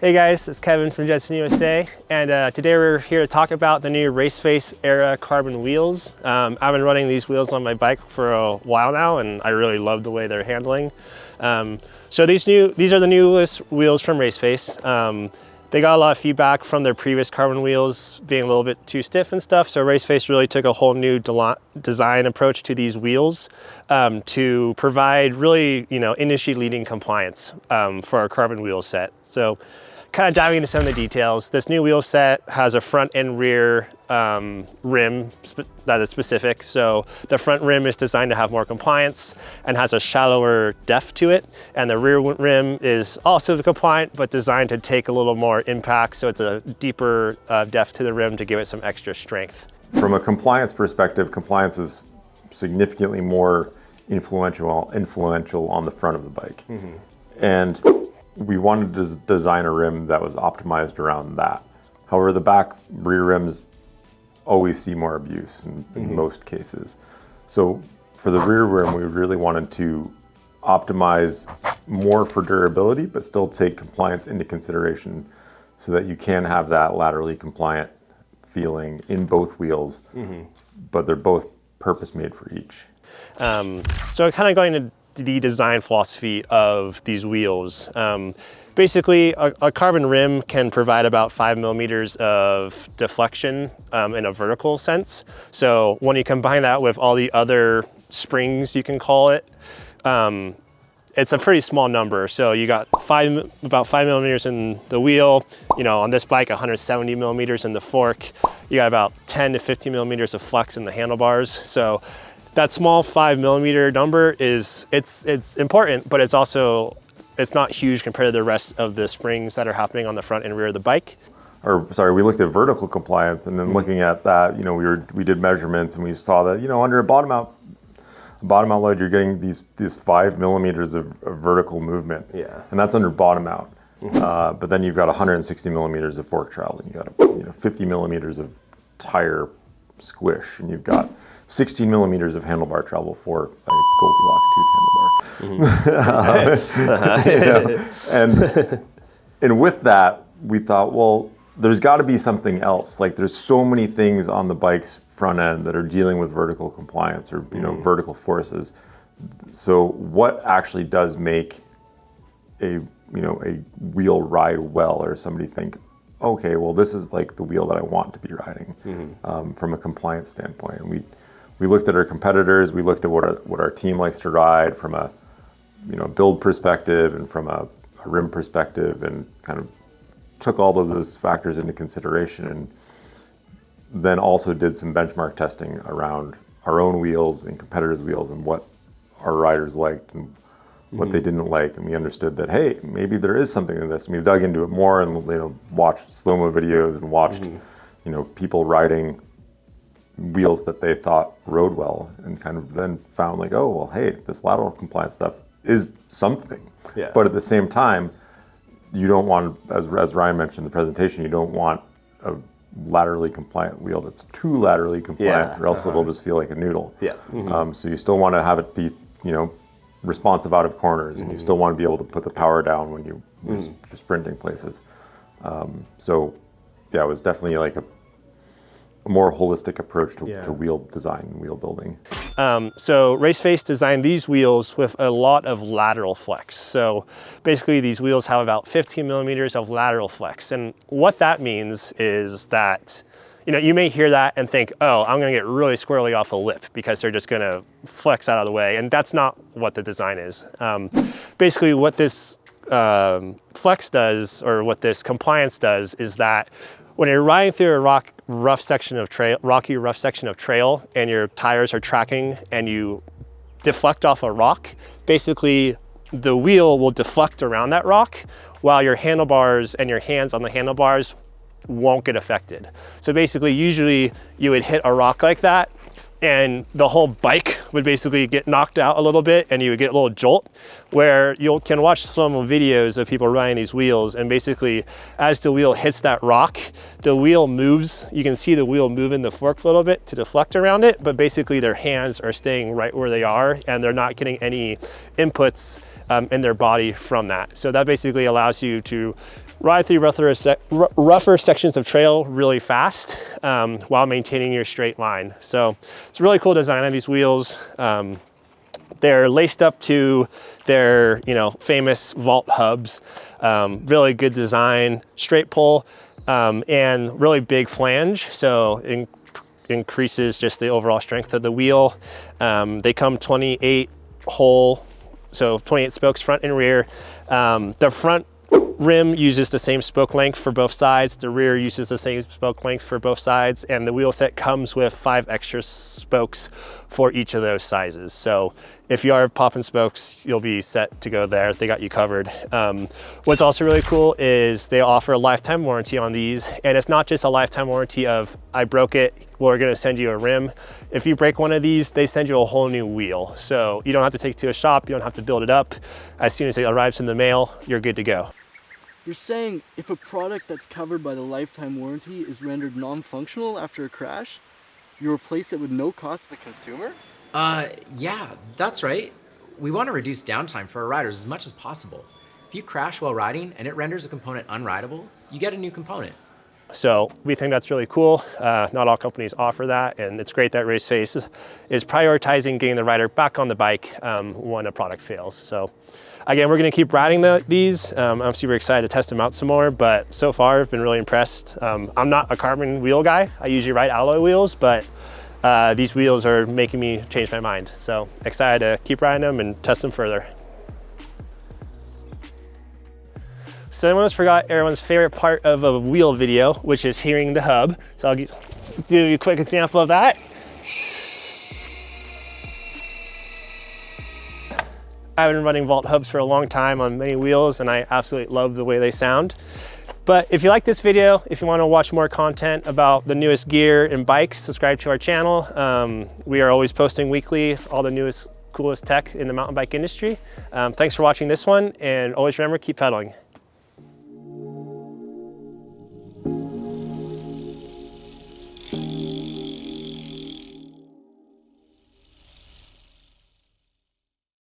Hey guys, it's Kevin from Jenson USA, and today we're here to talk about the new Raceface Era carbon wheels. I've been running these wheels on my bike for a while now, and I really love the way they're handling. So these are the newest wheels from Raceface. They got a lot of feedback from their previous carbon wheels being a little bit too stiff and stuff, so Raceface really took a whole new design approach to these wheels to provide really, industry-leading compliance for our carbon wheel set. So kind of diving into some of the details, this new wheel set has a front and rear rim that is specific. So the front rim is designed to have more compliance and has a shallower depth to it. And the rear rim is also compliant, but designed to take a little more impact. So it's a deeper depth to the rim to give it some extra strength. From a compliance perspective, compliance is significantly more influential on the front of the bike. Mm-hmm. And we wanted to design a rim that was optimized around that. However, the back rear rims always see more abuse in most cases. So for the rear rim, we really wanted to optimize more for durability, but still take compliance into consideration so that you can have that laterally compliant feeling in both wheels, but they're both purpose-made for each. So kind of going to the design philosophy of these wheels. Basically, a carbon rim can provide about 5 millimeters of deflection in a vertical sense. So when you combine that with all the other springs, you can call it, it's a pretty small number. So you got about 5 millimeters in the wheel, on this bike, 170 millimeters in the fork. You got about 10 to 15 millimeters of flex in the handlebars. So that small 5 millimeter number it's important, but it's not huge compared to the rest of the springs that are happening on the front and rear of the bike. We looked at vertical compliance, and then looking at that, we did measurements, and we saw that, under a bottom out load, you're getting these 5 millimeters of vertical movement. Yeah. And that's under bottom out. But then you've got 160 millimeters of fork travel, and you've got 50 millimeters of tire squish, and you've got 16 millimeters of handlebar travel for a Goldilocks tube handlebar. And with that, we thought, well, there's got to be something else. Like, there's so many things on the bike's front end that are dealing with vertical compliance or vertical forces. So what actually does make a wheel ride well, or somebody think, okay, well, this is like the wheel that I want to be riding from a compliance standpoint. And we looked at our competitors, we looked at what our team likes to ride from a build perspective and from a rim perspective, and kind of took all of those factors into consideration, and then also did some benchmark testing around our own wheels and competitors' wheels and what our riders liked and what they didn't like. And we understood that, hey, maybe there is something in this. And we dug into it more and watched slow-mo videos and watched people riding wheels that they thought rode well, and kind of then found like, oh, well, hey, this lateral compliance stuff is something. Yeah. But at the same time, you don't want, as Ryan mentioned in the presentation, you don't want a laterally compliant wheel that's too laterally compliant, or else it'll just feel like a noodle. Yeah. So you still want to have it be, responsive out of corners, and you still want to be able to put the power down when you're sprinting places. It was definitely like a more holistic approach to wheel design and wheel building. So Raceface designed these wheels with a lot of lateral flex. So basically these wheels have about 15 millimeters of lateral flex. And what that means is that, you may hear that and think, oh, I'm gonna get really squirrely off a lip because they're just gonna flex out of the way. And that's not what the design is. Basically what this flex does, or what this compliance does, is that when you're riding through a rocky rough section of trail and your tires are tracking and you deflect off a rock, basically the wheel will deflect around that rock while your handlebars and your hands on the handlebars won't get affected. So basically, usually you would hit a rock like that and the whole bike would basically get knocked out a little bit and you would get a little jolt, where you can watch some videos of people riding these wheels, and basically as the wheel hits that rock, the wheel moves. You can see the wheel move in the fork a little bit to deflect around it, but basically their hands are staying right where they are and they're not getting any inputs in their body from that. So that basically allows you to ride through rougher sections of trail really fast while maintaining your straight line. So it's a really cool design on these wheels. They're laced up to their, famous vault hubs. Really good design, straight pull, and really big flange. So increases just the overall strength of the wheel. They come 28 hole, so 28 spokes front and rear. The front rim uses the same spoke length for both sides. The rear uses the same spoke length for both sides. And the wheel set comes with 5 extra spokes for each of those sizes. So if you are popping spokes, you'll be set to go there. They got you covered. What's also really cool is they offer a lifetime warranty on these. And it's not just a lifetime warranty of, I broke it, we're gonna send you a rim. If you break one of these, they send you a whole new wheel. So you don't have to take it to a shop, you don't have to build it up. As soon as it arrives in the mail, you're good to go. You're saying if a product that's covered by the lifetime warranty is rendered non-functional after a crash, you replace it with no cost to the consumer? Yeah, that's right. We want to reduce downtime for our riders as much as possible. If you crash while riding and it renders a component unrideable, you get a new component. So we think that's really cool. Not all companies offer that, and it's great that Raceface is prioritizing getting the rider back on the bike when a product fails. So again, we're gonna keep riding these. I'm super excited to test them out some more, but so far I've been really impressed. I'm not a carbon wheel guy. I usually ride alloy wheels, but these wheels are making me change my mind. So excited to keep riding them and test them further. So I almost forgot everyone's favorite part of a wheel video, which is hearing the hub. So I'll give you a quick example of that. I've been running vault hubs for a long time on many wheels, and I absolutely love the way they sound. But if you like this video, if you want to watch more content about the newest gear and bikes, subscribe to our channel. We are always posting weekly all the newest, coolest tech in the mountain bike industry. Thanks for watching this one, and always remember, keep pedaling.